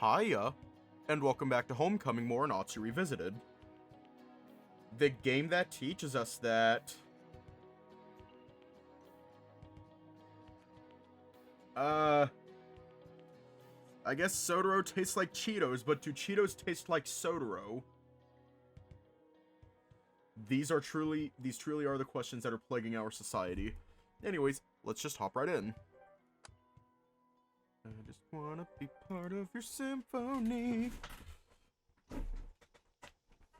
Hiya, and welcome back to Homecoming Morenatsu Revisited. The game that teaches us that... I guess Soutarou tastes like Cheetos, but do Cheetos taste like Soutarou? These truly are the questions that are plaguing our society. Anyways, let's just hop right in. I just wanna be part of your symphony.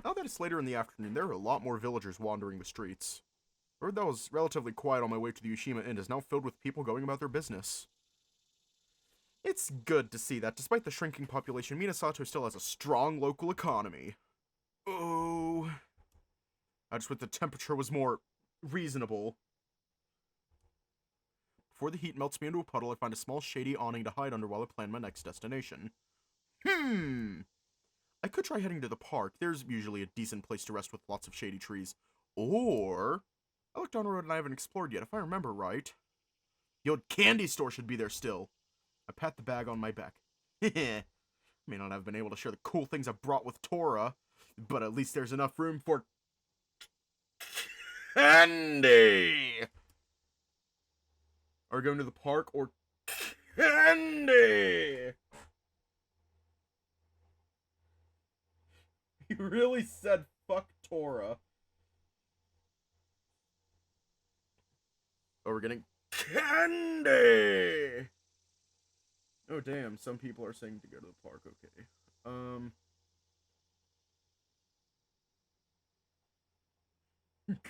Now that it's later in the afternoon, there are a lot more villagers wandering the streets. The road that was relatively quiet on my way to the Ushima Inn is now filled with people going about their business. It's good to see that, despite the shrinking population, Minasato still has a strong local economy. Oh... I just wish the temperature was more reasonable. Before the heat melts me into a puddle, I find a small shady awning to hide under while I plan my next destination. I could try heading to the park. There's usually a decent place to rest with lots of shady trees. Or... I looked down the road and I haven't explored yet, if I remember right. The old candy store should be there still. I pat the bag on my back. May not have been able to share the cool things I brought with Tora, but at least there's enough room for... candy! Are we going to the park or candy? He really said fuck Tora. Oh, we're getting candy! Oh, damn. Some people are saying to go to the park. Okay.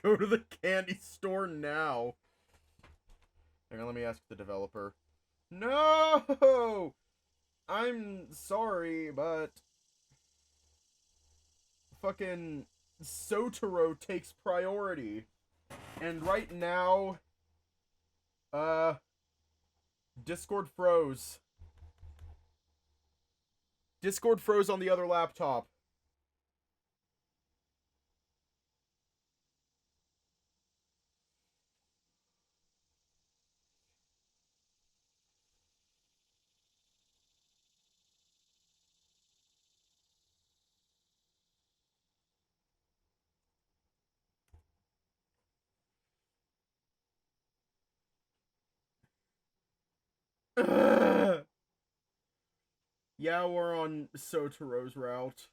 Go to the candy store now. Hang on, let me ask the developer. No! I'm sorry, but... fucking Soutarou takes priority. And right now... Discord froze. Discord froze on the other laptop. Yeah, we're on Soutarous route.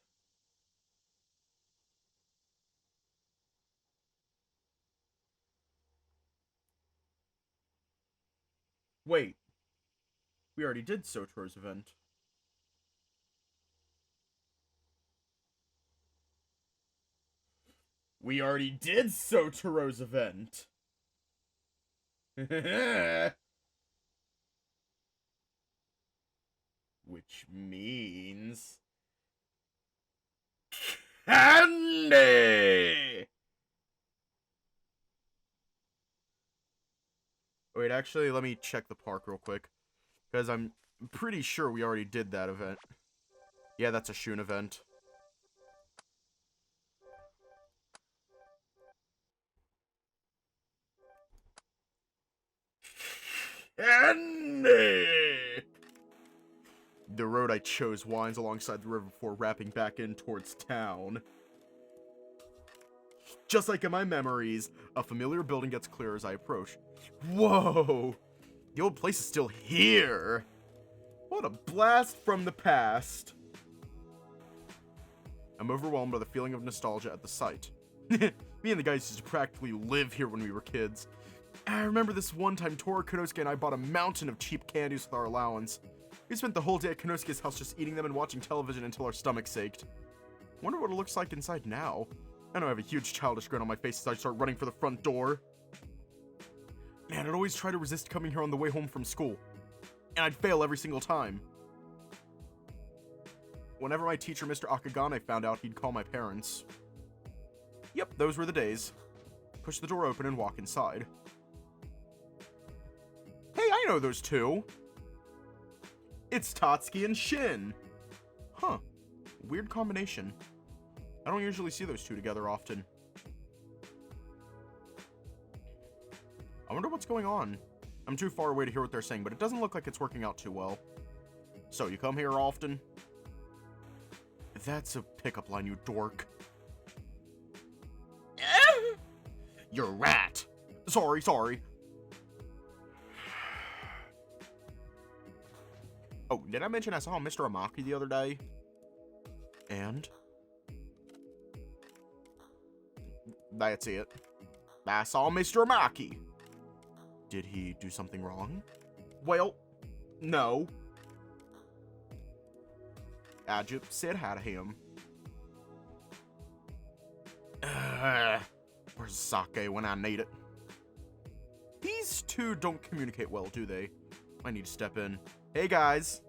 Wait. We already did Soutarous event. We already did Soutarous event. Which means... candy! Wait, actually, let me check the park real quick. Because I'm pretty sure we already did that event. Yeah, that's a Shun event. Candy! The road I chose winds alongside the river before wrapping back in towards town. Just like in my memories, a familiar building gets clear as I approach. Whoa! The old place is still here! What a blast from the past! I'm overwhelmed by the feeling of nostalgia at the sight. Me and the guys used to practically live here when we were kids. I remember this one time Tora, Konosuke, and I bought a mountain of cheap candies with our allowance. We spent the whole day at Konosuke's house just eating them and watching television until our stomachs ached. Wonder what it looks like inside now. I know I have a huge childish grin on my face as I start running for the front door. Man, I'd always try to resist coming here on the way home from school. And I'd fail every single time. Whenever my teacher, Mr. Akagane, found out, he'd call my parents. Yep, those were the days. Push the door open and walk inside. Hey, I know those two! It's Tatsuki and Shin! Huh. Weird combination. I don't usually see those two together often. I wonder what's going on. I'm too far away to hear what they're saying, but it doesn't look like it's working out too well. So, you come here often? That's a pickup line, you dork. You're a rat. Sorry. Oh, did I mention I saw Mr. Amaki the other day? And? That's it. I saw Mr. Amaki. Did he do something wrong? Well, no. I just said hi to him. Where's Sake when I need it? These two don't communicate well, do they? I need to step in. Hey guys.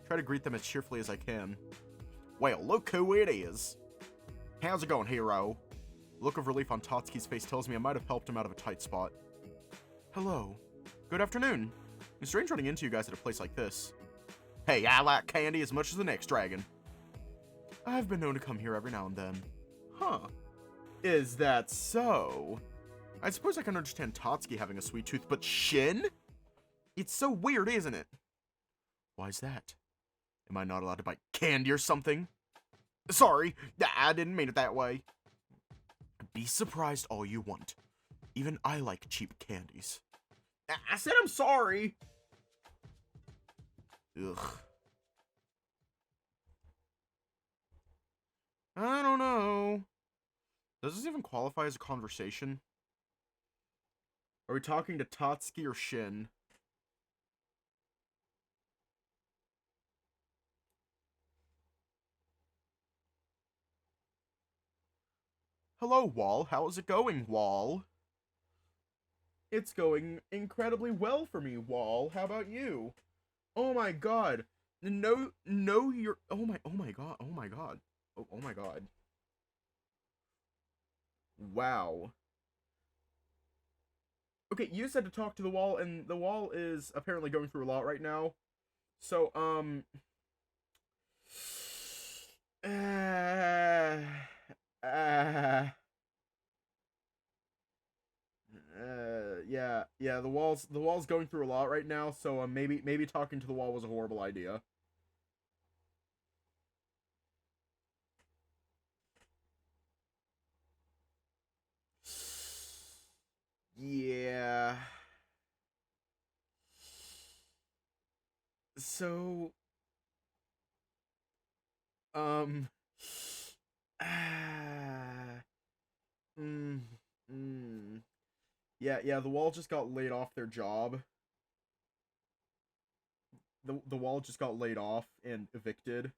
Try to greet them as cheerfully as I can. Well, look who it is. How's it going, hero? Look of relief on Tatsuki's face tells me I might have helped him out of a tight spot. Hello. Good afternoon. It's strange running into you guys at a place like this. Hey, I like candy as much as the next dragon. I've been known to come here every now and then. Huh. Is that so? I suppose I can understand Tatsuki having a sweet tooth, but Shin? It's so weird, isn't it? Why's that? Am I not allowed to buy candy or something? Sorry, I didn't mean it that way. Be surprised all you want. Even I like cheap candies. I said I'm sorry. Ugh. I don't know. Does this even qualify as a conversation? Are we talking to Tatsuki or Shin? Hello, Wall. How's it going, Wall? It's going incredibly well for me, Wall. How about you? Oh my god. No, you're... Oh my god. Oh my god. Oh my god. Wow. Okay, you said to talk to the wall, and the wall is apparently going through a lot right now. So, yeah, the wall's going through a lot right now, so maybe talking to the wall was a horrible idea. Yeah. So, um, yeah, the wall just got laid off their job. The wall just got laid off and evicted.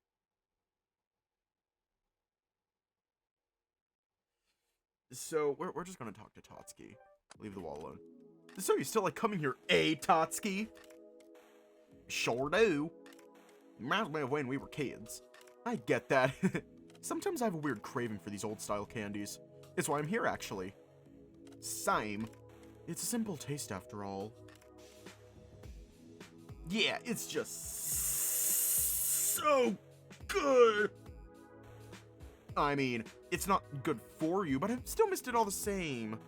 So, we're just gonna talk to Tatsuki. Leave the wall alone. So, you still like coming here, Tatsuki? Sure do. Reminds me of when we were kids. I get that. Sometimes I have a weird craving for these old-style candies. It's why I'm here, actually. Same. It's a simple taste, after all. Yeah, it's just so good. I mean, it's not good for you, but I still missed it all the same.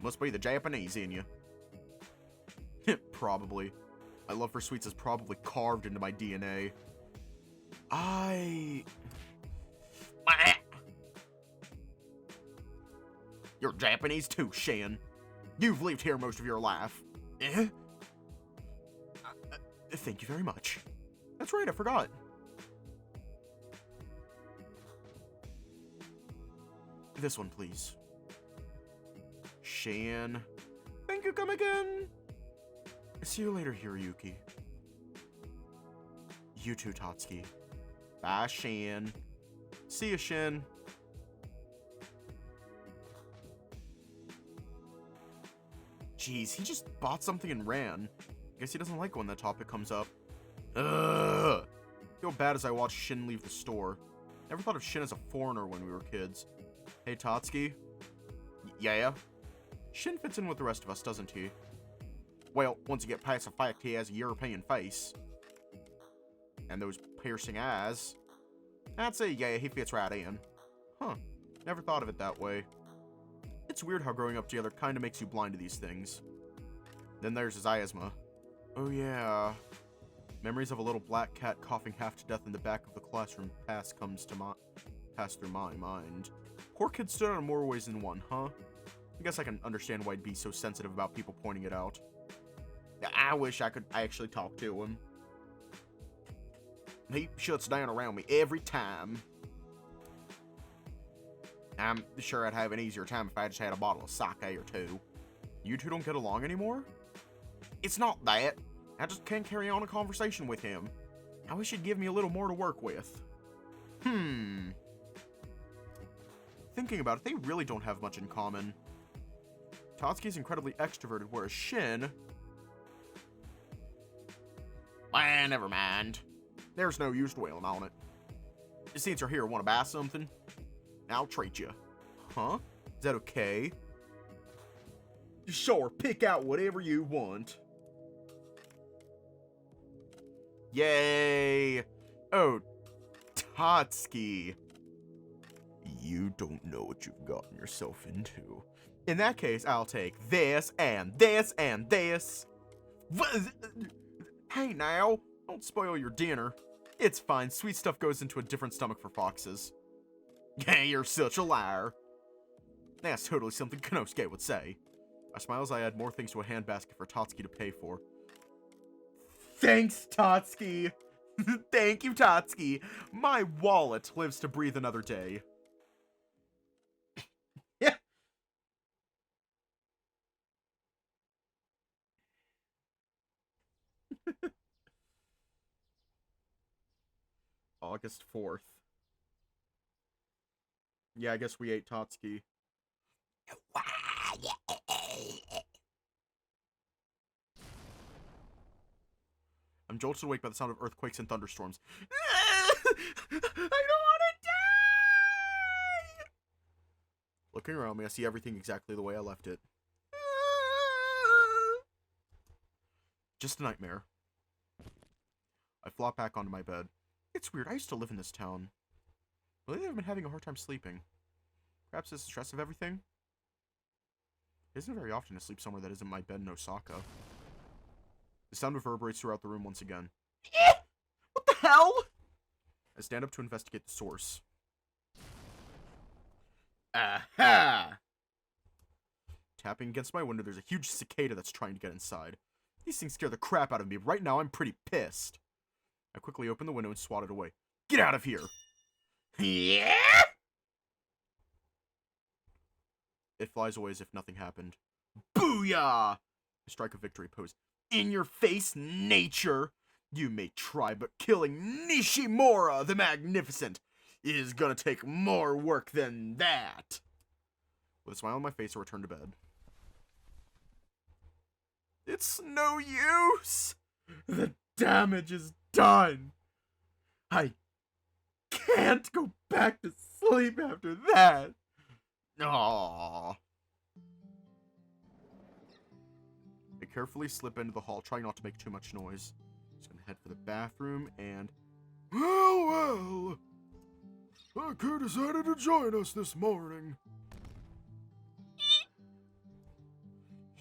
Must be the Japanese in you. Probably. My love for sweets is probably carved into my DNA. You're Japanese too, Shin. You've lived here most of your life. Thank you very much. That's right, I forgot. This one, please. Shin. Thank you, come again. See you later, Hiroyuki. You too, Tatsuki. Bye, Shin. See ya, Shin. Jeez, he just bought something and ran. Guess he doesn't like when that topic comes up. Ugh. I feel bad as I watch Shin leave the store. Never thought of Shin as a foreigner when we were kids. Hey, Tatsuki. Yeah? Shin fits in with the rest of us, doesn't he? Well, once you get past the fact he has a European face. And those piercing eyes. I'd say, yeah, he fits right in. Huh. Never thought of it that way. It's weird how growing up together kinda makes you blind to these things. Then there's his Ayasma. Oh yeah. Memories of a little black cat coughing half to death in the back of the classroom pass through my mind. Poor kid stood out in more ways than one, huh? I guess I can understand why he'd be so sensitive about people pointing it out. I wish I could actually talk to him. He shuts down around me every time. I'm sure I'd have an easier time if I just had a bottle of sake or two. You two don't get along anymore? It's not that. I just can't carry on a conversation with him. I wish he'd give me a little more to work with. Thinking about it, they really don't have much in common. Tatsuki's incredibly extroverted, whereas Shin... never mind. There's no use dwelling on it. Since you're here, want to buy something? I'll treat you. Huh? Is that okay? Sure, pick out whatever you want. Yay! Oh, Tatsuki. You don't know what you've gotten yourself into. In that case, I'll take this and this and this. Hey now, don't spoil your dinner. It's fine, sweet stuff goes into a different stomach for foxes. Yeah, you're such a liar. That's totally something Konosuke would say. I smile as I add more things to a handbasket for Tatsuki to pay for. Thanks, Tatsuki. Thank you, Tatsuki. My wallet lives to breathe another day. Yeah. August 4th. Yeah, I guess we ate Tatsuki. I'm jolted awake by the sound of earthquakes and thunderstorms. I don't want to die! Looking around me, I see everything exactly the way I left it. Just a nightmare. I flop back onto my bed. It's weird, I used to live in this town. Lately I've been having a hard time sleeping. Perhaps it's the stress of everything? It isn't very often to sleep somewhere that isn't my bed in Osaka. The sound reverberates throughout the room once again. What the hell? I stand up to investigate the source. Aha! Tapping against my window, there's a huge cicada that's trying to get inside. These things scare the crap out of me. Right now, I'm pretty pissed. I quickly open the window and swat it away. Get out of here! Yeah! It flies away as if nothing happened. Booyah! I strike a victory pose. In your face, nature! You may try, but killing Nishimura the Magnificent is gonna take more work than that. With a smile on my face, I return to bed. It's no use! The damage is done! I can't go back to sleep after that! Aww. I carefully slip into the hall, trying not to make too much noise. Just gonna head for the bathroom and... Well, Aku decided to join us this morning.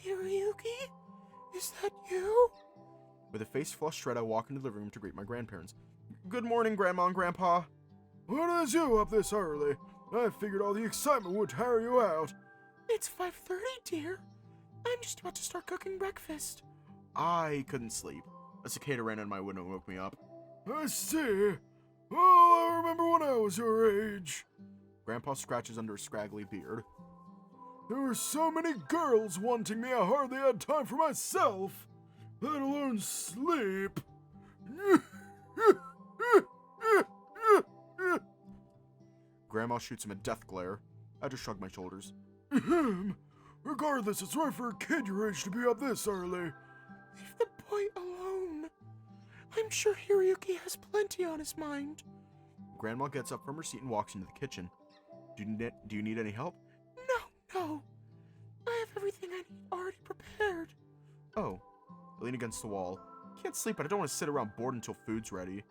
Hiroyuki? Is that you? With a face flushed red, I walk into the room to greet my grandparents. Good morning, Grandma and Grandpa. What is you up this early? I figured all the excitement would tire you out. It's 5:30, dear. I'm just about to start cooking breakfast. I couldn't sleep. A cicada ran in my window and woke me up. I see. Well, I remember when I was your age. Grandpa scratches under a scraggly beard. There were so many girls wanting me, I hardly had time for myself, let alone sleep. Grandma shoots him a death glare. I just shrug my shoulders. Regardless, it's right for a kid your age to be up this early. Leave the boy alone. I'm sure Hiroyuki has plenty on his mind. Grandma gets up from her seat and walks into the kitchen. Do you need any help? No. I have everything I need already prepared. Oh. I lean against the wall. Can't sleep, but I don't want to sit around bored until food's ready.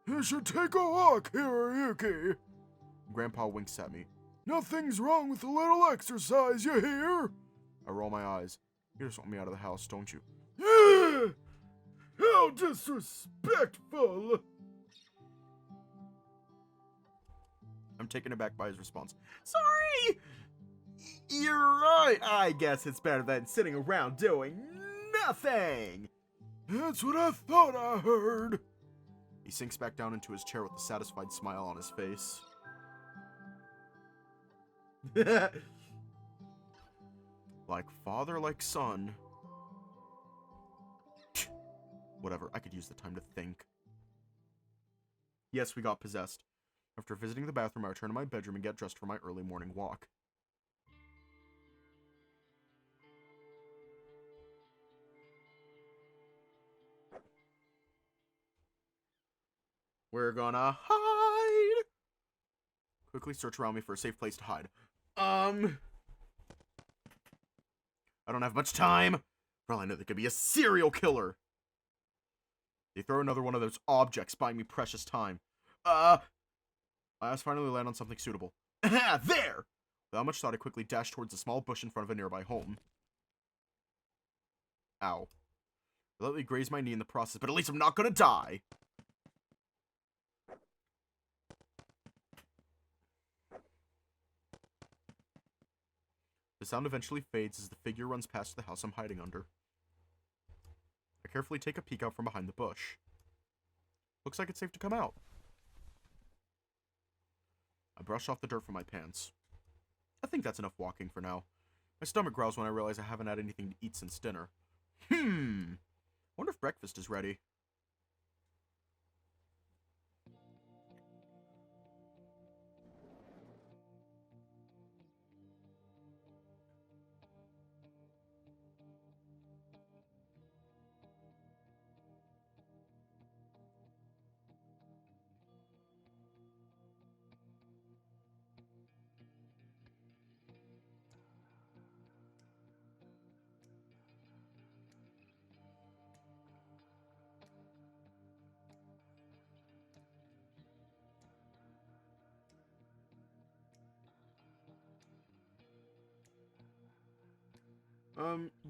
You should take a walk, Hiroyuki. Grandpa winks at me. Nothing's wrong with a little exercise, you hear? I roll my eyes. You just want me out of the house, don't you? How disrespectful! I'm taken aback by his response. Sorry! You're right. I guess it's better than sitting around doing nothing. That's what I thought I heard. He sinks back down into his chair with a satisfied smile on his face. Like father, like son. Whatever, I could use the time to think. Yes, we got possessed. After visiting the bathroom, I return to my bedroom and get dressed for my early morning walk. We're gonna hide! Quickly search around me for a safe place to hide. I don't have much time. For all I know, there could be a serial killer. They throw another one of those objects, buying me precious time. I finally land on something suitable. There! Without much thought, I quickly dash towards a small bush in front of a nearby home. Ow. I lightly graze my knee in the process, but at least I'm not gonna die. The sound eventually fades as the figure runs past the house I'm hiding under. I carefully take a peek out from behind the bush. Looks like it's safe to come out. I brush off the dirt from my pants. I think that's enough walking for now. My stomach growls when I realize I haven't had anything to eat since dinner. Wonder if breakfast is ready.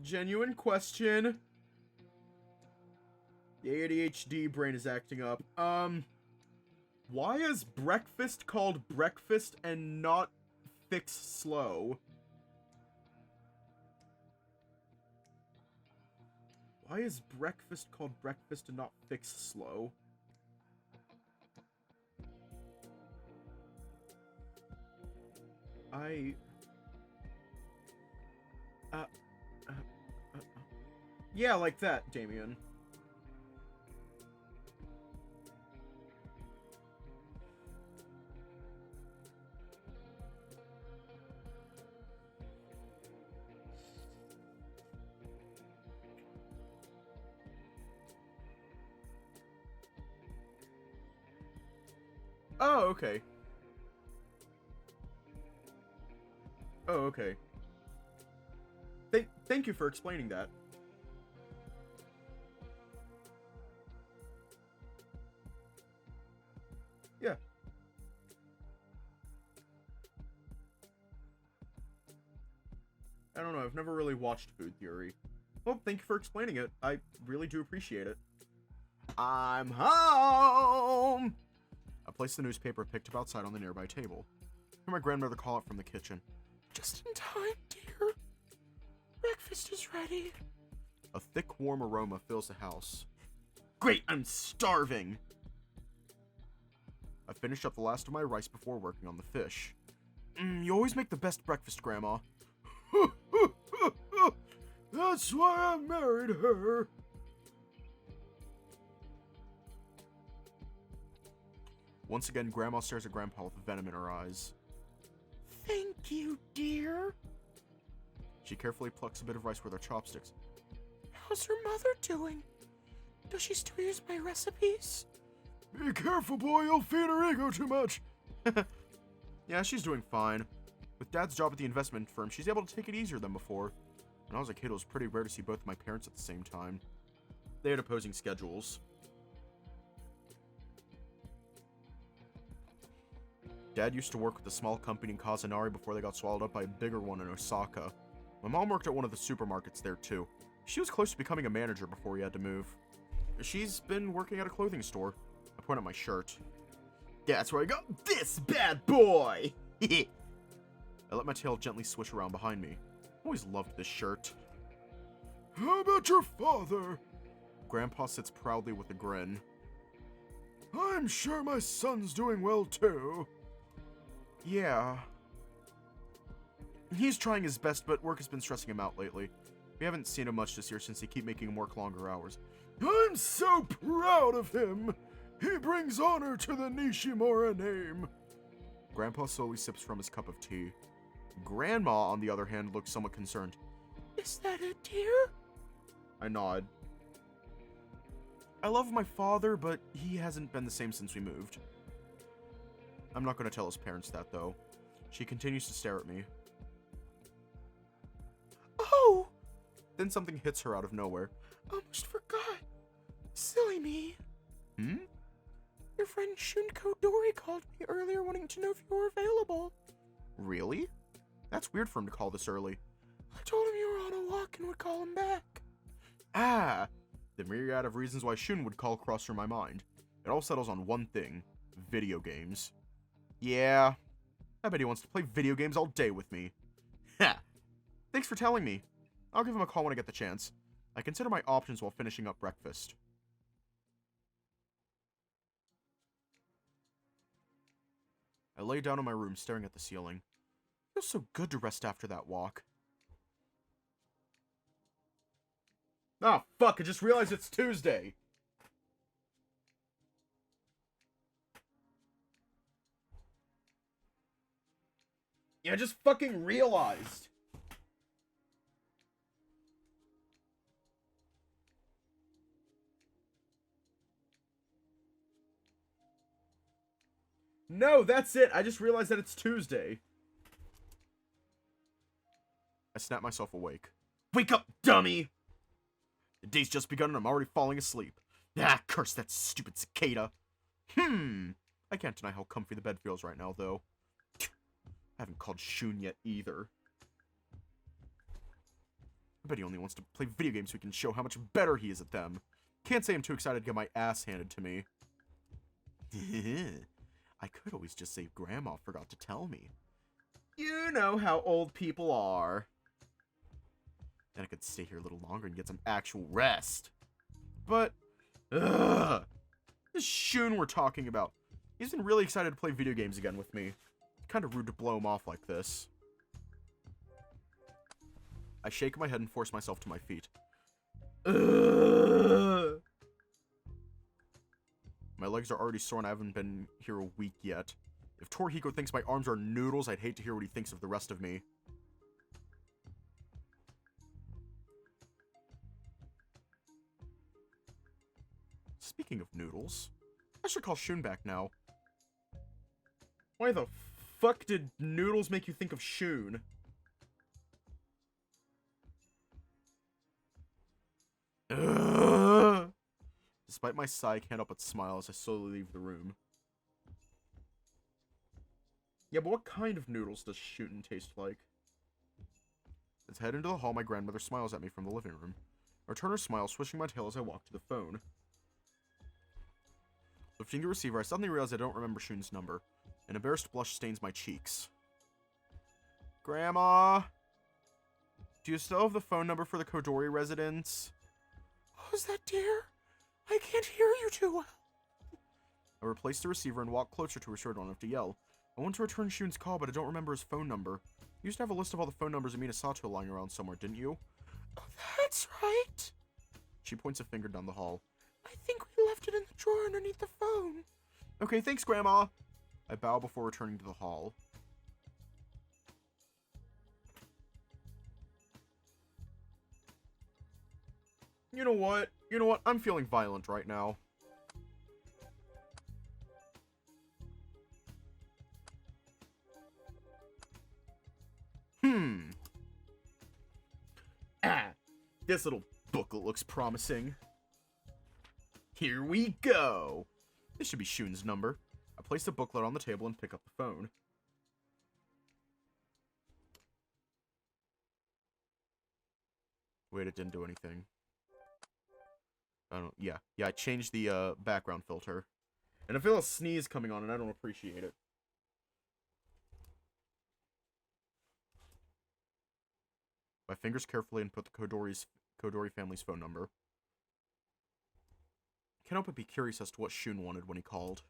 Genuine question. The ADHD brain is acting up. Why is breakfast called breakfast and not fix slow? Why is breakfast called breakfast and not fix slow? Yeah, like that, Damien. Oh, okay. Oh, okay. Thank you for explaining that. Yeah. I don't know, I've never really watched Food Theory. Well, thank you for explaining it. I really do appreciate it. I'm home! I placed the newspaper picked up outside on the nearby table. I heard my grandmother call out from the kitchen. Just in time, dear. Breakfast is ready. A thick, warm aroma fills the house. Great, I'm starving! I finished up the last of my rice before working on the fish. You always make the best breakfast, Grandma. That's why I married her. Once again, Grandma stares at Grandpa with venom in her eyes. Thank you, dear. She carefully plucks a bit of rice with her chopsticks. How's her mother doing? Does she still use my recipes? Be careful, boy. You'll feed her ego too much. Yeah, she's doing fine. With Dad's job at the investment firm, she's able to take it easier than before. When I was a kid, it was pretty rare to see both of my parents at the same time. They had opposing schedules. Dad used to work with a small company in Kazanari before they got swallowed up by a bigger one in Osaka. My mom worked at one of the supermarkets there too. She was close to becoming a manager before he had to move. She's been working at a clothing store. I point at my shirt. That's where I got this bad boy! I let my tail gently swish around behind me. Always loved this shirt. How about your father? Grandpa sits proudly with a grin. I'm sure my son's doing well too. Yeah. He's trying his best, but work has been stressing him out lately. We haven't seen him much this year since they keep making him work longer hours. I'm so proud of him! He brings honor to the Nishimura name. Grandpa slowly sips from his cup of tea. Grandma, on the other hand, looks somewhat concerned. Is that a deer? I nod. I love my father, but he hasn't been the same since we moved. I'm not going to tell his parents that, though. She continues to stare at me. Oh! Then something hits her out of nowhere. Almost forgot. Silly me. Hmm? Your friend Shunko Dori called me earlier wanting to know if you were available. Really? That's weird for him to call this early. I told him you were on a walk and would call him back. Ah! The myriad of reasons why Shun would call cross through my mind. It all settles on one thing. Video games. Yeah. I bet he wants to play video games all day with me. Ha! Thanks for telling me. I'll give him a call when I get the chance. I consider my options while finishing up breakfast. I lay down in my room staring at the ceiling. It feels so good to rest after that walk. Ah, fuck, I just realized it's Tuesday. Yeah, I just fucking realized. No, that's it. I just realized that it's Tuesday. I snap myself awake. Wake up, dummy! The day's just begun and I'm already falling asleep. Ah, curse that stupid cicada. I can't deny how comfy the bed feels right now, though. I haven't called Shun yet, either. I bet he only wants to play video games so he can show how much better he is at them. Can't say I'm too excited to get my ass handed to me. I could always just say Grandma forgot to tell me. You know how old people are. Then I could stay here a little longer and get some actual rest. But, this Shun we're talking about. He's been really excited to play video games again with me. Kind of rude to blow him off like this. I shake my head and force myself to my feet. My legs are already sore and I haven't been here a week yet. If Torihiko thinks my arms are noodles, I'd hate to hear what he thinks of the rest of me. Speaking of noodles, I should call Shun back now. Why the fuck did noodles make you think of Shun? Ugh. Despite my sigh, I can't help but smile as I slowly leave the room. Yeah, but what kind of noodles does Shun taste like? Let's head into the hall. My grandmother smiles at me from the living room. I return her smile, swishing my tail as I walk to the phone. Lifting the receiver, I suddenly realize I don't remember Shun's number. An embarrassed blush stains my cheeks. Grandma? Do you still have the phone number for the Kodori residence? What was that, dear? I can't hear you too well. I replace the receiver and walk closer to her so I don't have to yell. I want to return Shun's call, but I don't remember his phone number. You used to have a list of all the phone numbers of Minasato lying around somewhere, didn't you? Oh, that's right. She points a finger down the hall. I think we left it in the drawer underneath the phone. Okay, thanks, Grandma. I bow before returning to the hall. You know what? You know what? I'm feeling violent right now. This little booklet looks promising. Here we go. This should be Shun's number. I place the booklet on the table and pick up the phone. Wait, it didn't do anything. I don't, yeah, I changed the, background filter. And I feel a sneeze coming on, and I don't appreciate it. My fingers carefully input the Kodori family's phone number. Can't help but be curious as to what Shun wanted when he called.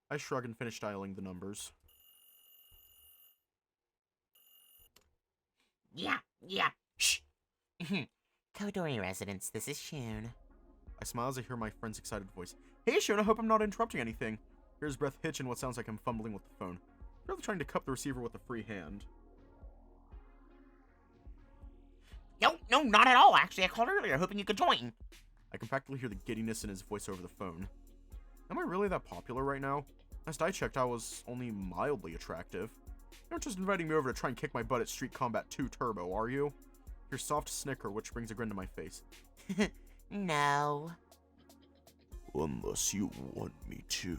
I shrug and finish dialing the numbers. Yeah. Shh. Kodori residence, this is Shun. I smile as I hear my friend's excited voice. Hey, Shun, I hope I'm not interrupting anything. Hear his breath hitch and what sounds like him fumbling with the phone. Really trying to cup the receiver with a free hand. No, not at all, actually. I called earlier, hoping you could join. I can practically hear the giddiness in his voice over the phone. Am I really that popular right now? Last I checked, I was only mildly attractive. You're just inviting me over to try and kick my butt at Street Combat 2 Turbo, are you? Your soft snicker, which brings a grin to my face. No. Unless you want me to.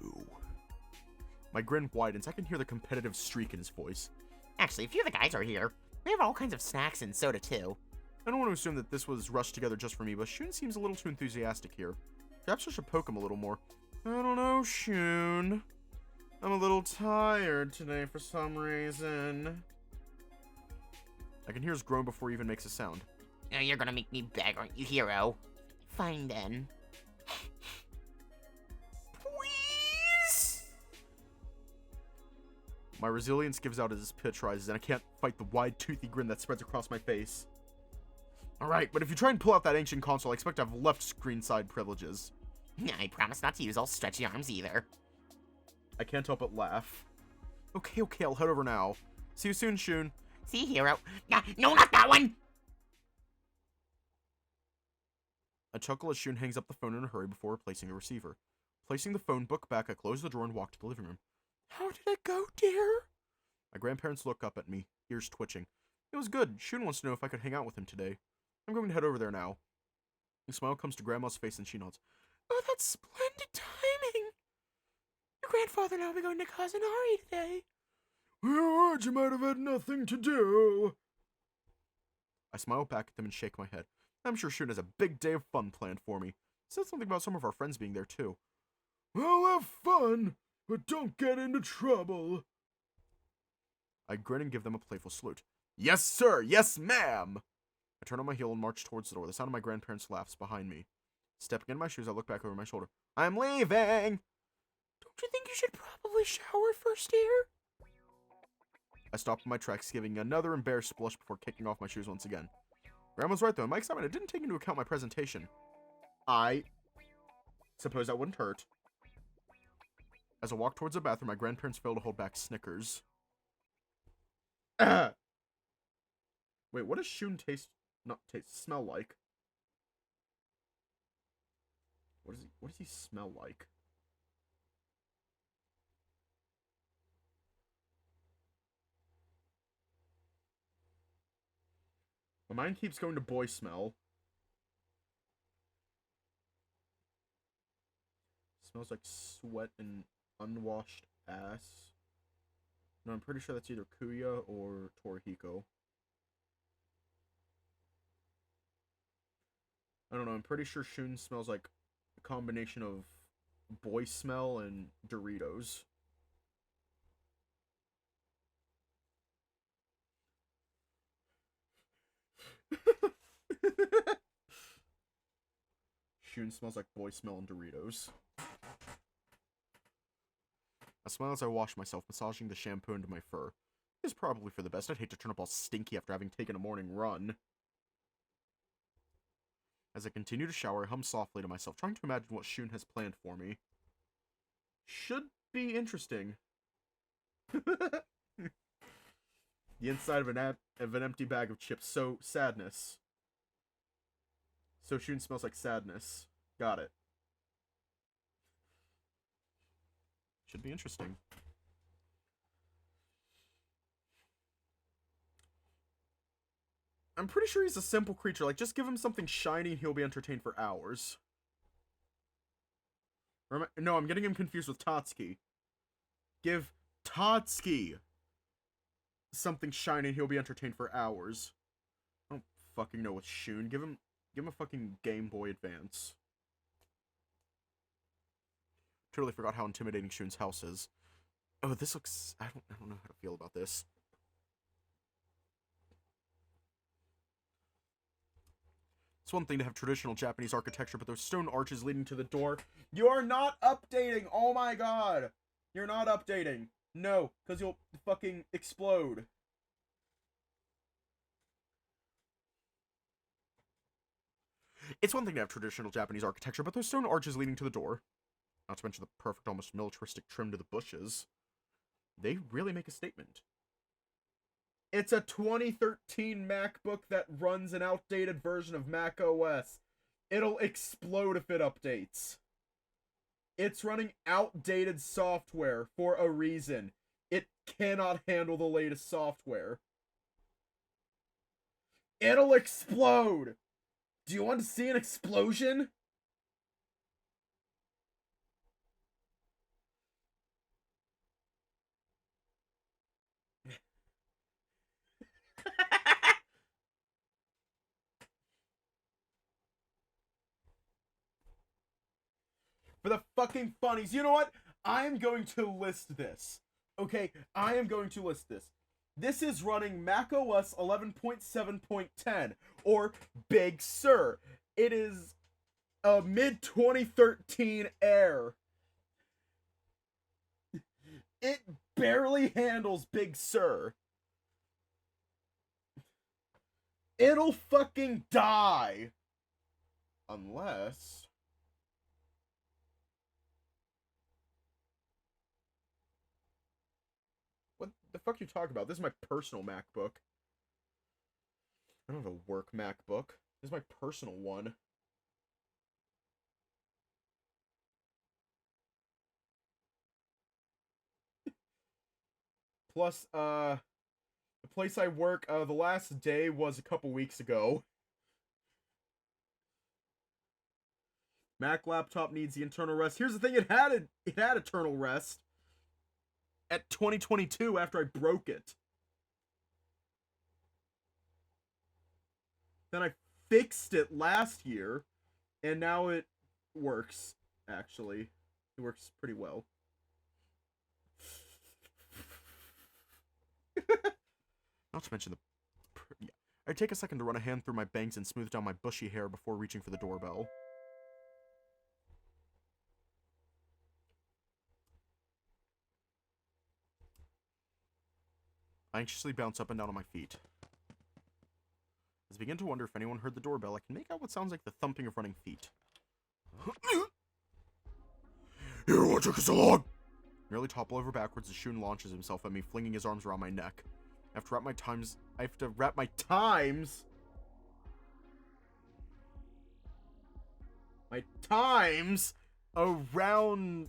My grin widens. I can hear the competitive streak in his voice. Actually, a few of the guys are here. We have all kinds of snacks and soda, too. I don't want to assume that this was rushed together just for me, but Shun seems a little too enthusiastic here. Perhaps I should poke him a little more. I don't know, Shun. I'm a little tired today for some reason. I can hear his groan before he even makes a sound. Oh, you're gonna make me beg, aren't you, hero? Fine, then. Please? My resilience gives out as his pitch rises, and I can't fight the wide, toothy grin that spreads across my face. Alright, but if you try and pull out that ancient console, I expect to have left screen side privileges. I promise not to use all stretchy arms either. I can't help but laugh. Okay, I'll head over now. See you soon, Shun. See, hero. No, not that one! I chuckle as Shun hangs up the phone in a hurry before replacing the receiver. Placing the phone book back, I close the drawer and walk to the living room. How did it go, dear? My grandparents look up at me, ears twitching. It was good. Shun wants to know if I could hang out with him today. I'm going to head over there now. A smile comes to Grandma's face and she nods. Oh, that's splendid timing. Your grandfather and I will be going to Cousin Ari today. Well, you might have had nothing to do. I smile back at them and shake my head. I'm sure Shun has a big day of fun planned for me. He said something about some of our friends being there too. Well, have fun, but don't get into trouble. I grin and give them a playful salute. Yes, sir. Yes, ma'am. I turn on my heel and march towards the door. The sound of my grandparents' laughs behind me. Stepping into my shoes, I look back over my shoulder. I'm leaving! Don't you think you should probably shower first, dear? I stop in my tracks, giving another embarrassed blush before kicking off my shoes once again. Grandma's right, though. In my excitement, I didn't take into account my presentation. I suppose that wouldn't hurt. As I walk towards the bathroom, my grandparents fail to hold back snickers. Wait, what does Shun smell like? What does he smell like? My mind keeps going to boy smell. Smells like sweat and unwashed ass. No, I'm pretty sure that's either Kuya or Torihiko. I don't know, I'm pretty sure Shun smells like a combination of boy smell and Doritos. Shun smells like boy smell and Doritos. I smile as I wash myself, massaging the shampoo into my fur. It's probably for the best. I'd hate to turn up all stinky after having taken a morning run. As I continue to shower, I hum softly to myself, trying to imagine what Shun has planned for me. Should be interesting. The inside of an empty bag of chips. So, sadness. So Shun smells like sadness. Got it. Should be interesting. I'm pretty sure he's a simple creature. Like, just give him something shiny and he'll be entertained for hours. No, I'm getting him confused with Tatsuki. Give Tatsuki something shiny and he'll be entertained for hours. I don't fucking know with Shun. Give him a fucking Game Boy Advance. Totally forgot how intimidating Shun's house is. Oh, this looks... I don't know how to feel about this. It's one thing to have traditional Japanese architecture, but those stone arches leading to the door... You are not updating! Oh my god! You're not updating. No, because you'll fucking explode. It's one thing to have traditional Japanese architecture, but those stone arches leading to the door... Not to mention the perfect, almost militaristic trim to the bushes. They really make a statement. It's a 2013 MacBook that runs an outdated version of Mac OS. It'll explode if it updates. It's running outdated software for a reason. It cannot handle the latest software. It'll explode! Do you want to see an explosion? For the fucking funnies. You know what? I am going to list this. Okay? I am going to list this. This is running macOS 11.7.10, or Big Sur. It is a mid-2013 Air. It barely handles Big Sur. It'll fucking die. Unless... What the fuck you talking about? This is my personal MacBook. I don't have a work MacBook. This is my personal one. Plus, the place I work, the last day was a couple weeks ago. Mac laptop needs the internal rest. Here's the thing, it had eternal rest at 2022 after I broke it. Then I fixed it last year, and now it works, actually. It works pretty well. Not to mention the... Yeah. I take a second to run a hand through my bangs and smooth down my bushy hair before reaching for the doorbell. I anxiously bounce up and down on my feet. As I begin to wonder if anyone heard the doorbell, I can make out what sounds like the thumping of running feet. Here, what took us so long? Nearly topple over backwards as Shun launches himself at me, flinging his arms around my neck. I have to wrap my times around...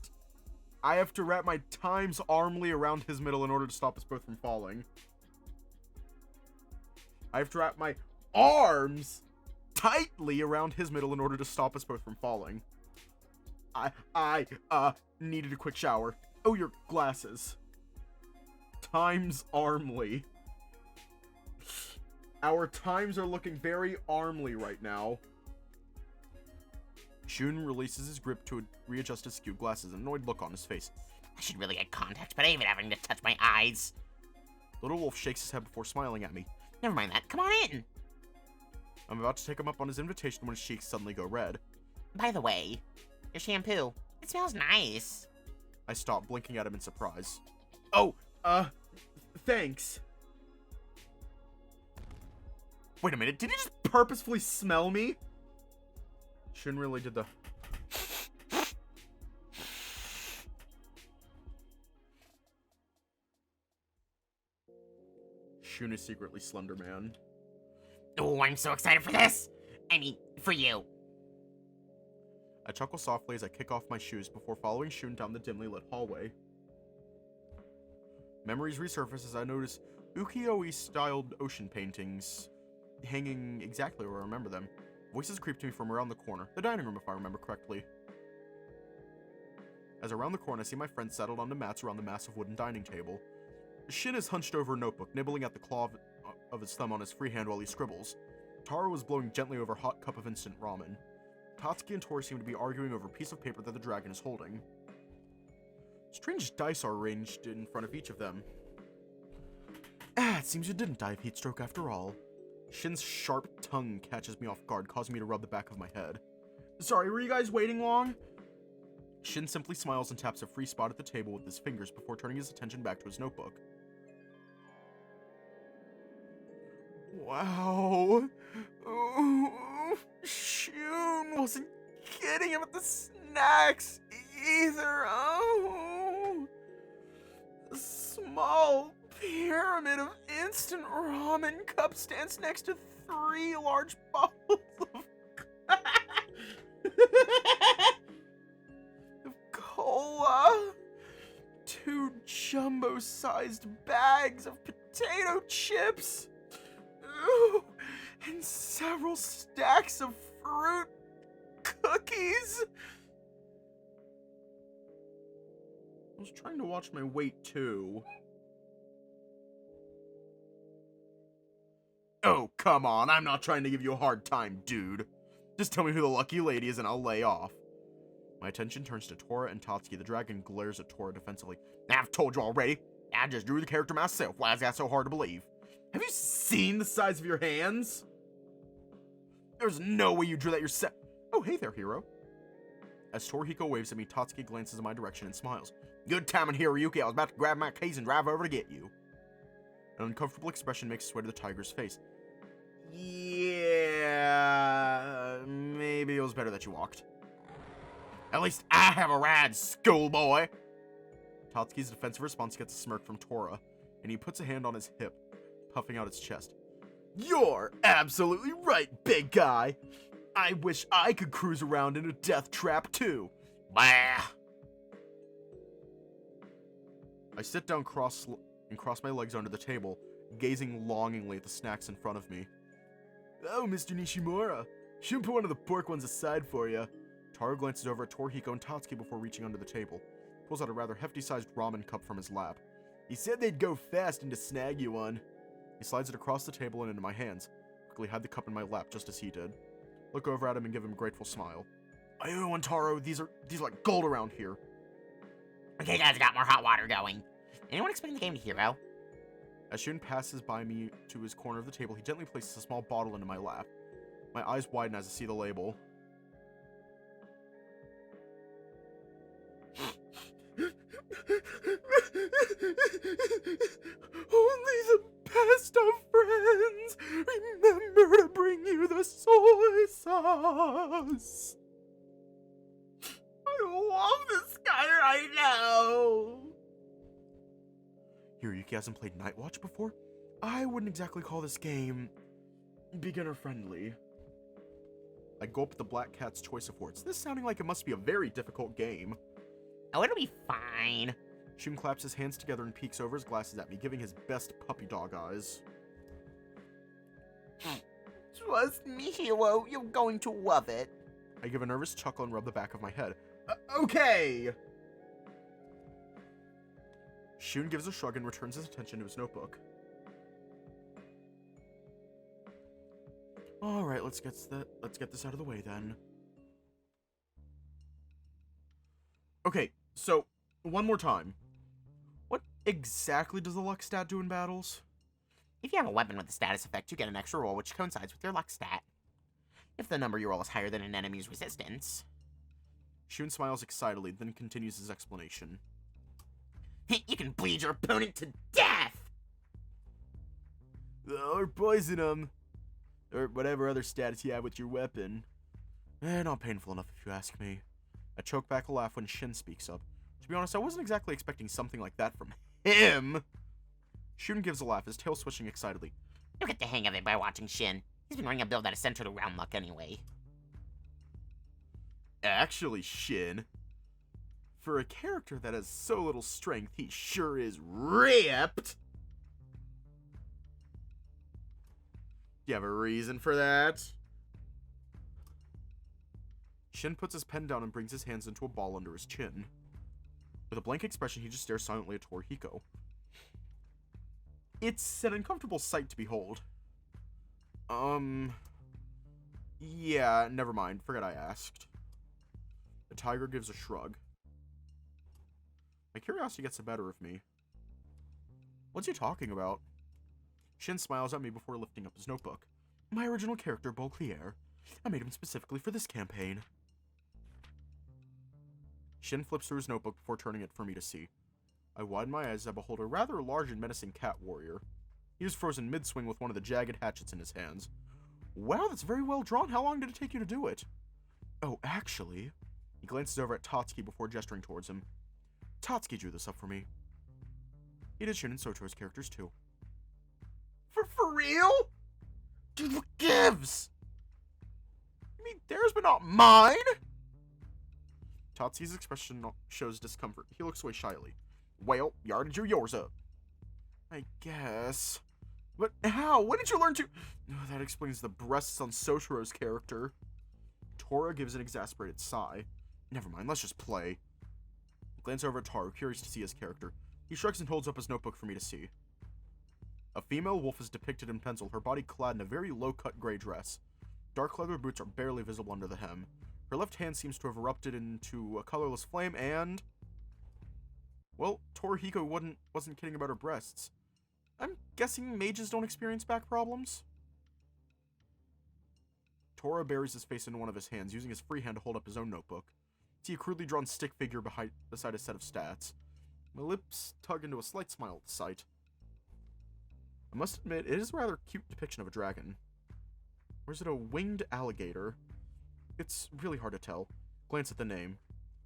I have to wrap my times armly around his middle in order to stop us both from falling. I have to wrap my arms tightly around his middle in order to stop us both from falling. I needed a quick shower. Oh, your glasses. Times armly. Our times are looking very armly right now. Shun releases his grip to readjust his skewed glasses, an annoyed look on his face. I should really get contacts, but I even having to touch my eyes. Little Wolf shakes his head before smiling at me. Never mind that. Come on in. I'm about to take him up on his invitation when his cheeks suddenly go red. By the way, your shampoo. It smells nice. I stop, blinking at him in surprise. Oh, thanks. Wait a minute, did he just purposefully smell me? Shun really did the... Shun is secretly Slender Man. Oh, I'm so excited for this. I mean, for you. I chuckle softly as I kick off my shoes before following Shun down the dimly lit hallway. Memories resurface as I notice ukiyo-e-styled ocean paintings hanging exactly where I remember them. Voices creep to me from around the corner, the dining room if I remember correctly. As around the corner I see my friend settled onto mats around the massive wooden dining table. Shin is hunched over a notebook, nibbling at the claw of his thumb on his free hand while he scribbles. Taro was blowing gently over a hot cup of instant ramen. Tatsuki and Tori seem to be arguing over a piece of paper that the dragon is holding. Strange dice are arranged in front of each of them. It seems you didn't die of heat stroke after all. Shin's sharp tongue catches me off guard, causing me to rub the back of my head. Sorry, were you guys waiting long? Shin simply smiles and taps a free spot at the table with his fingers before turning his attention back to his notebook. Wow. Shun wasn't kidding about the snacks either. A small pyramid of instant ramen cup stands next to 3 large bottles of cola, 2 jumbo-sized bags of potato chips, and several stacks of fruit cookies. I was trying to watch my weight too. Oh, come on, I'm not trying to give you a hard time, dude. Just tell me who the lucky lady is and I'll lay off. My attention turns to Tora and Tatsuki. The dragon glares at Tora defensively. I've told you already. I just drew the character myself. Why is that so hard to believe? Have you seen the size of your hands? There's no way you drew that yourself. Oh, hey there, hero. As Torihiko waves at me, Tatsuki glances in my direction and smiles. Good timing, Hiroyuki. I was about to grab my keys and drive over to get you. An uncomfortable expression makes its way to the tiger's face. Yeah, maybe it was better that you walked. At least I have a ride, schoolboy. Tatsuki's defensive response gets a smirk from Tora, and he puts a hand on his hip, puffing out his chest. You're absolutely right, big guy. I wish I could cruise around in a death trap too. Bah! I sit down and cross my legs under the table, gazing longingly at the snacks in front of me. Oh, Mr. Nishimura. Should put one of the pork ones aside for you. Taro glances over at Torihiko and Tatsuki before reaching under the table. Pulls out a rather hefty-sized ramen cup from his lap. He said they'd go fast and to snag you one. He slides it across the table and into my hands. Quickly hide the cup in my lap just as he did. Look over at him and give him a grateful smile. I owe one, Taro. These are like gold around here. Okay, guys, I got more hot water going. Anyone explain the game to Hero? As Shun passes by me to his corner of the table, he gently places a small bottle into my lap. My eyes widen as I see the label. Only the best of friends remember to bring you the soy sauce. I love this guy right now. Hiroyuki hasn't played Night Watch before? I wouldn't exactly call this game beginner-friendly. I gulp at the Black Cat's Choice Awards. This sounding like it must be a very difficult game. Oh, it'll be fine. Shun claps his hands together and peeks over his glasses at me, giving his best puppy dog eyes. Trust me, Hero, you're going to love it. I give a nervous chuckle and rub the back of my head. Okay! Shun gives a shrug and returns his attention to his notebook. Alright, let's get this out of the way then. Okay, so, one more time. What exactly does the luck stat do in battles? If you have a weapon with a status effect, you get an extra roll which coincides with your luck stat. If the number you roll is higher than an enemy's resistance. Shun smiles excitedly, then continues his explanation. You can bleed your opponent to death! Or poison him. Or whatever other status you have with your weapon. Not painful enough if you ask me. I choke back a laugh when Shin speaks up. To be honest, I wasn't exactly expecting something like that from him. Shun gives a laugh, his tail swishing excitedly. You'll get the hang of it by watching Shin. He's been running a build that is centered around luck anyway. Actually, Shin, for a character that has so little strength, he sure is ripped. Do you have a reason for that? Shin puts his pen down and brings his hands into a ball under his chin. With a blank expression, he just stares silently at Torihiko. It's an uncomfortable sight to behold. Yeah, never mind. Forget I asked. The tiger gives a shrug. My curiosity gets the better of me. What's he talking about? Shin smiles at me before lifting up his notebook. My original character, Beauclair. I made him specifically for this campaign. Shin flips through his notebook before turning it for me to see. I widen my eyes as I behold a rather large and menacing cat warrior. He is frozen mid-swing with one of the jagged hatchets in his hands. Wow, that's very well drawn. How long did it take you to do it? Oh, actually... He glances over at Tatsuki before gesturing towards him. Tatsuki drew this up for me. He did Shin and Sotarou's characters, too. For real? Dude, what gives? You mean theirs but not mine? Tatsuki's expression shows discomfort. He looks away shyly. Well, you already drew yours up. I guess. But how? When did you learn to... Oh, that explains the breasts on Sotarou's character. Tora gives an exasperated sigh. Never mind, let's just play. I glance over at Taru, curious to see his character. He shrugs and holds up his notebook for me to see. A female wolf is depicted in pencil, her body clad in a very low-cut gray dress. Dark leather boots are barely visible under the hem. Her left hand seems to have erupted into a colorless flame, and... Well, Torihiko wasn't kidding about her breasts. I'm guessing mages don't experience back problems? Tora buries his face into one of his hands, using his free hand to hold up his own notebook. See a crudely drawn stick figure beside a set of stats. My lips tug into a slight smile at the sight. I must admit, it is a rather cute depiction of a dragon. Or is it a winged alligator? It's really hard to tell. Glance at the name.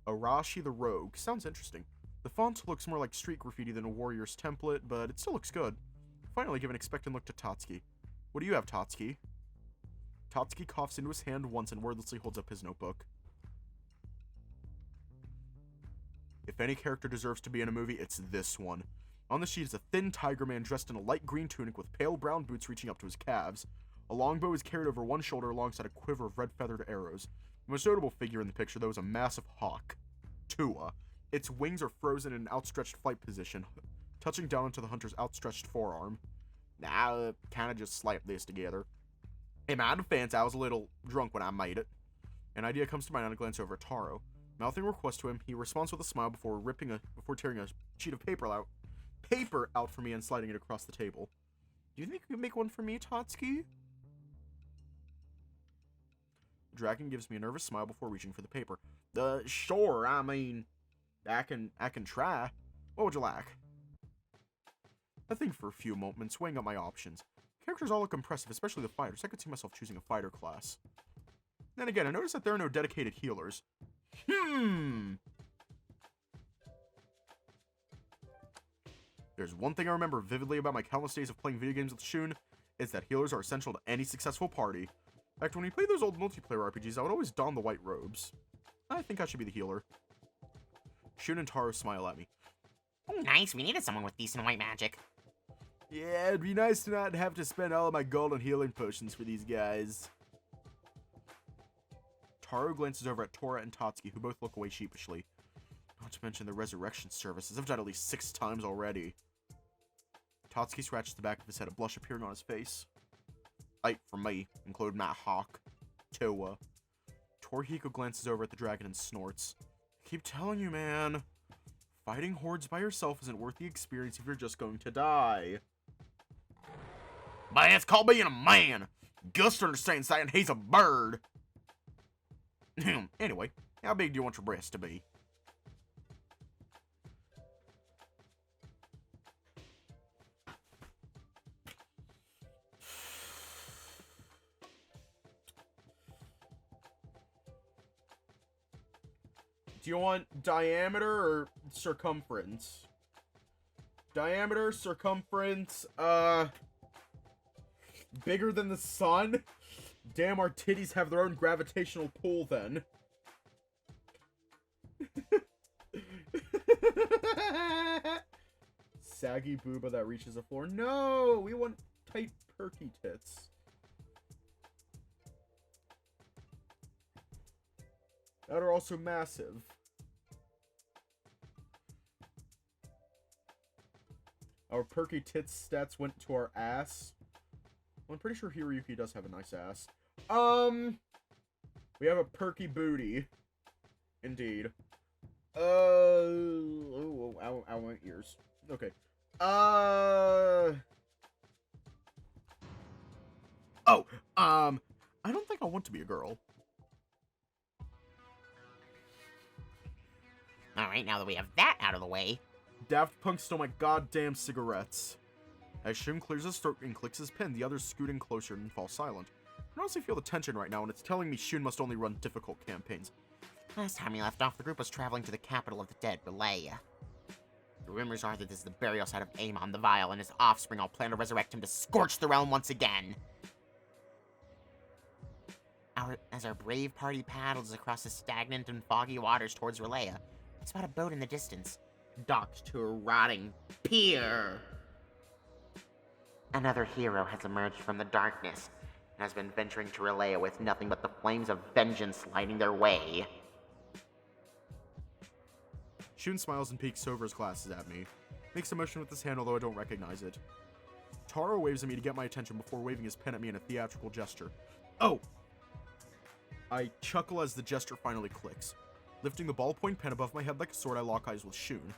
Arashi the Rogue. Sounds interesting. The font looks more like street graffiti than a warrior's template, but it still looks good. Finally, give an expectant look to Tatsuki. What do you have, Tatsuki? Tatsuki coughs into his hand once and wordlessly holds up his notebook. If any character deserves to be in a movie, it's this one. On the sheet is a thin tiger man dressed in a light green tunic with pale brown boots reaching up to his calves. A longbow is carried over one shoulder alongside a quiver of red feathered arrows. The most notable figure in the picture, though, is a massive hawk. Tua. Its wings are frozen in an outstretched flight position, touching down into the hunter's outstretched forearm. Kinda just slapped this together. In my defense, I was a little drunk when I made it. An idea comes to mind on a glance over at Taro. Mouthing a request to him, he responds with a smile before tearing a sheet of paper out for me and sliding it across the table. Do you think you could make one for me, Tatsuki? The dragon gives me a nervous smile before reaching for the paper. Sure, I mean, I can try. What would you like? I think for a few moments, weighing up my options. Characters all look impressive, especially the fighters. I could see myself choosing a fighter class. Then again, I noticed that there are no dedicated healers. There's one thing I remember vividly about my countless days of playing video games with Shun, it's that healers are essential to any successful party. In fact, when we played those old multiplayer RPGs, I would always don the white robes. I think I should be the healer. Shun and Taro smile at me. Oh, nice. We needed someone with decent white magic. Yeah, it'd be nice to not have to spend all of my gold on healing potions for these guys. Taro glances over at Tora and Tatsuki, who both look away sheepishly. Not to mention the resurrection services. I've died at least 6 times already. Tatsuki scratches the back of his head, a blush appearing on his face. For me, including my hawk, Tua. Torihiko glances over at the dragon and snorts. I keep telling you, man. Fighting hordes by yourself isn't worth the experience if you're just going to die. But it's called being a man. Gus understands that, and he's a bird. Anyway, how big do you want your breasts to be? Do you want diameter or circumference? Diameter, circumference, bigger than the sun? Damn, our titties have their own gravitational pull then. Saggy booba that reaches the floor. No, we want tight, perky tits. That are also massive. Our perky tits stats went to our ass. Well, I'm pretty sure Hiroyuki does have a nice ass. We have a perky booty. Indeed. I want ears. Okay. I don't think I want to be a girl. Alright, now that we have that out of the way. Daft Punk stole my goddamn cigarettes. As Shun clears his throat and clicks his pen, the others scoot in closer and fall silent. I honestly feel the tension right now, and it's telling me Shun must only run difficult campaigns. Last time we left off, the group was traveling to the capital of the dead, Relay. The rumors are that this is the burial site of Amon the Vile, and his offspring all plan to resurrect him to scorch the realm once again. As our brave party paddles across the stagnant and foggy waters towards Relay, we spot a boat in the distance, docked to a rotting pier. Another hero has emerged from the darkness, and has been venturing to Relay with nothing but the flames of vengeance lighting their way. Shun smiles and peeks over his glasses at me. Makes a motion with his hand, although I don't recognize it. Taro waves at me to get my attention before waving his pen at me in a theatrical gesture. Oh! I chuckle as the gesture finally clicks. Lifting the ballpoint pen above my head like a sword, I lock eyes with Shun.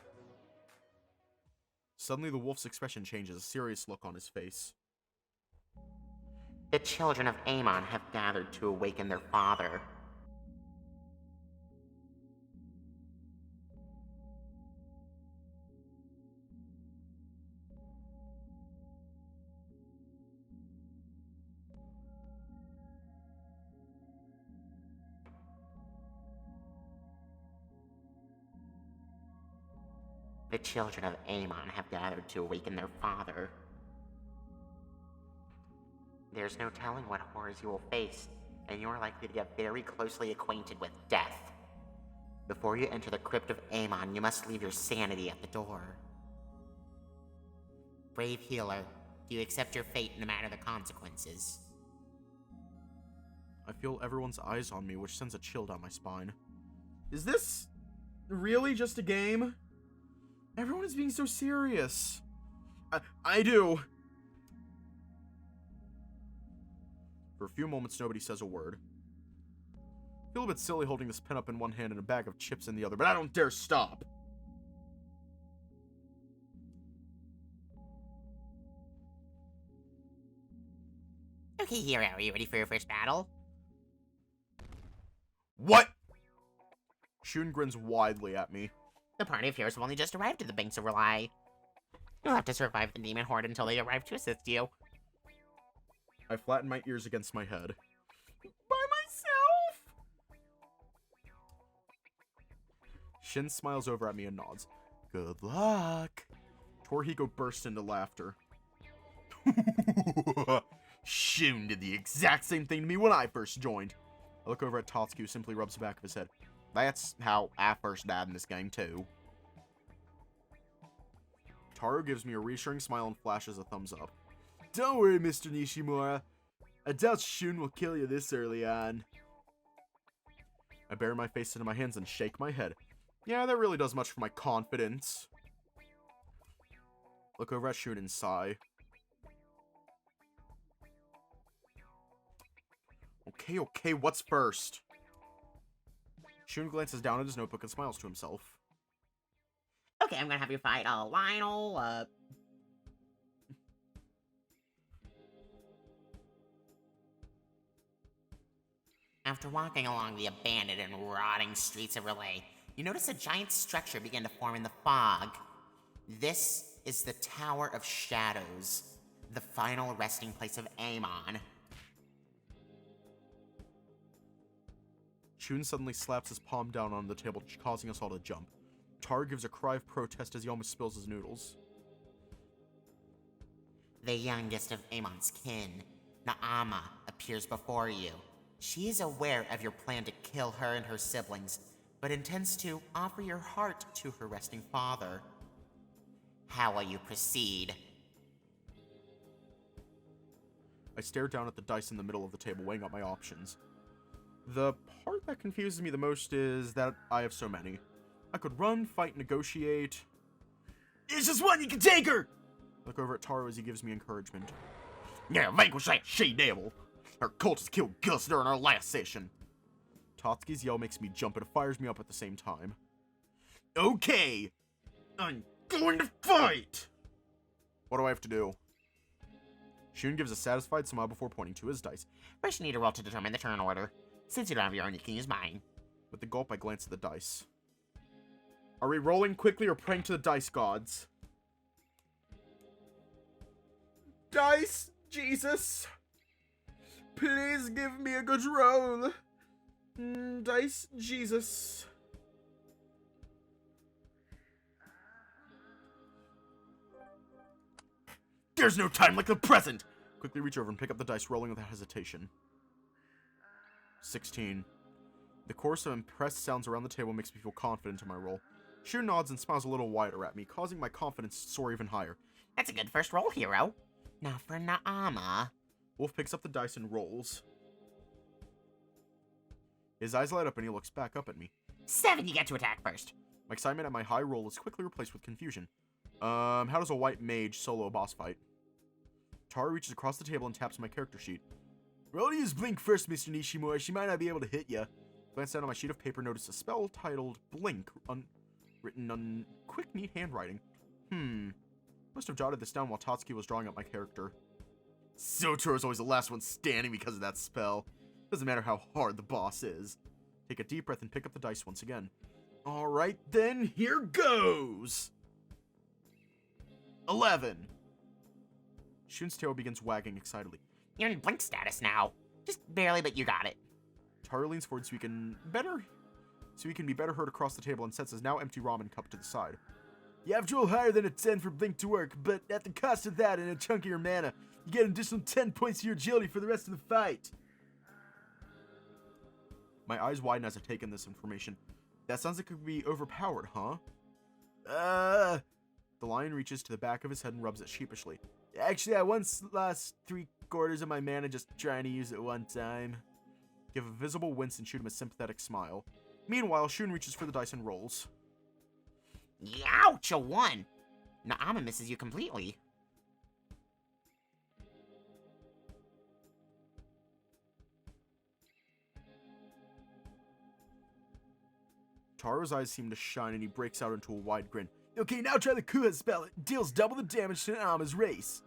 Suddenly, the wolf's expression changes, a serious look on his face. The children of Amon have gathered to awaken their father. The children of Amon have gathered to awaken their father. There's no telling what horrors you will face, and you are likely to get very closely acquainted with death. Before you enter the crypt of Amon, you must leave your sanity at the door. Brave healer, do you accept your fate no matter the consequences? I feel everyone's eyes on me, which sends a chill down my spine. Is this really just a game? Everyone is being so serious. I do. For a few moments, nobody says a word. I feel a bit silly holding this pen up in one hand and a bag of chips in the other, but I don't dare stop. Okay, hero, are you ready for your first battle? What? Shun grins widely at me. The party of heroes have only just arrived at the banks of Relay. You'll have to survive the demon horde until they arrive to assist you. I flatten my ears against my head. By myself? Shin smiles over at me and nods. Good luck. Torihiko bursts into laughter. Shun did the exact same thing to me when I first joined. I look over at Tatsuki, who simply rubs the back of his head. That's how I first died in this game, too. Taro gives me a reassuring smile and flashes a thumbs up. Don't worry, Mr. Nishimura. I doubt Shun will kill you this early on. I bury my face into my hands and shake my head. Yeah, that really does much for my confidence. Look over at Shun and sigh. Okay, what's first? Shun glances down at his notebook and smiles to himself. Okay, I'm gonna have you fight Lionel, After walking along the abandoned and rotting streets of Relay, you notice a giant structure begin to form in the fog. This is the Tower of Shadows, the final resting place of Amon. Shun suddenly slaps his palm down on the table, causing us all to jump. Tar gives a cry of protest as he almost spills his noodles. The youngest of Amon's kin, Naama, appears before you. She is aware of your plan to kill her and her siblings, but intends to offer your heart to her resting father. How will you proceed? I stare down at the dice in the middle of the table, weighing up my options. The part that confuses me the most is that I have so many. I could run, fight, negotiate. It's just one, you can take her! Look over at Taro as he gives me encouragement. Yeah, vanquish that she-devil. Our cultists killed Gus during our last session. Totsuki's yell makes me jump and it fires me up at the same time. Okay, I'm going to fight! What do I have to do? Shun gives a satisfied smile before pointing to his dice. First, you need a roll to determine the turn order. Since you don't have your own, you can use mine. With a gulp, I glance at the dice. Are we rolling quickly or praying to the dice gods? Dice, Jesus! Please give me a good roll. Dice, Jesus. There's no time like the present! Quickly reach over and pick up the dice, rolling without hesitation. 16. The chorus of impressed sounds around the table makes me feel confident in my roll. Shun nods and smiles a little wider at me, causing my confidence to soar even higher. That's a good first roll, hero. Now for Naama. Wolf picks up the dice and rolls. His eyes light up and he looks back up at me. 7, you get to attack first. My excitement at my high roll is quickly replaced with confusion. How does a white mage solo a boss fight? Tara reaches across the table and taps my character sheet. Roll to use Blink first, Mr. Nishimura. She might not be able to hit ya. Glance down on my sheet of paper, notice a spell titled Blink, written on quick, neat handwriting. Must have jotted this down while Totsuki was drawing up my character. Soutarou is always the last one standing because of that spell. Doesn't matter how hard the boss is. Take a deep breath and pick up the dice once again. Alright then, here goes! 11. Shun's tail begins wagging excitedly. You're in blink status now. Just barely, but you got it. Taro leans forward so he can be better heard across the table and sets his now empty ramen cup to the side. You have to roll higher than a 10 for Blink to work, but at the cost of that and a chunk of your mana, you get an additional 10 points to your agility for the rest of the fight. My eyes widen as I take in this information. That sounds like it could be overpowered, huh? The lion reaches to the back of his head and rubs it sheepishly. Actually, I once lost 3/4 of my mana just trying to use it one time. Give a visible wince and shoot him a sympathetic smile. Meanwhile, Shun reaches for the dice and rolls. Ouch, a 1. Naama misses you completely. Taro's eyes seem to shine and he breaks out into a wide grin. Okay, now try the Kuha spell. It deals double the damage to Naama's race.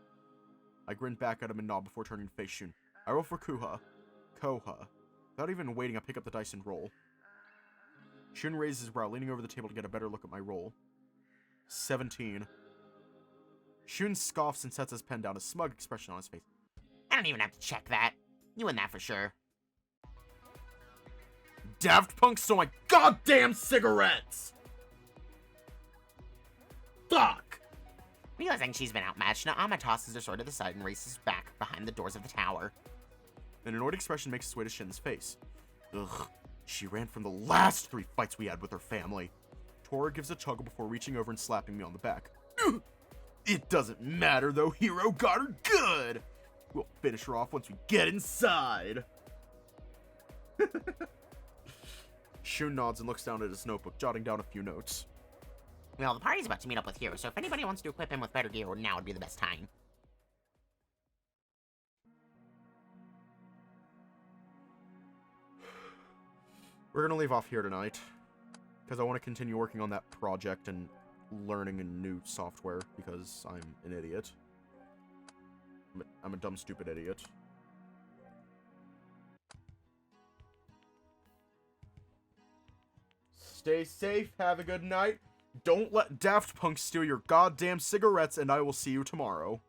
I grin back at him and nod before turning to face Shun. I roll for Koha. Without even waiting, I pick up the dice and roll. Shun raises his brow, leaning over the table to get a better look at my roll. 17. Shun scoffs and sets his pen down, a smug expression on his face. I don't even have to check that. You win that for sure. Daft Punk stole my goddamn cigarettes! Fuck! Realizing she's been outmatched, Naama tosses her sword to the side and races back behind the doors of the tower. An annoyed expression makes its way to Shin's face. Ugh, she ran from the last 3 fights we had with her family. Tora gives a chuckle before reaching over and slapping me on the back. Ugh, it doesn't matter though, Hero got her good! We'll finish her off once we get inside. Shun nods and looks down at his notebook, jotting down a few notes. Well, the party's about to meet up with Hero, so if anybody wants to equip him with better gear, now would be the best time. We're gonna leave off here tonight, because I want to continue working on that project and learning a new software, because I'm an idiot. I'm a dumb, stupid idiot. Stay safe, have a good night. Don't let Daft Punk steal your goddamn cigarettes, and I will see you tomorrow.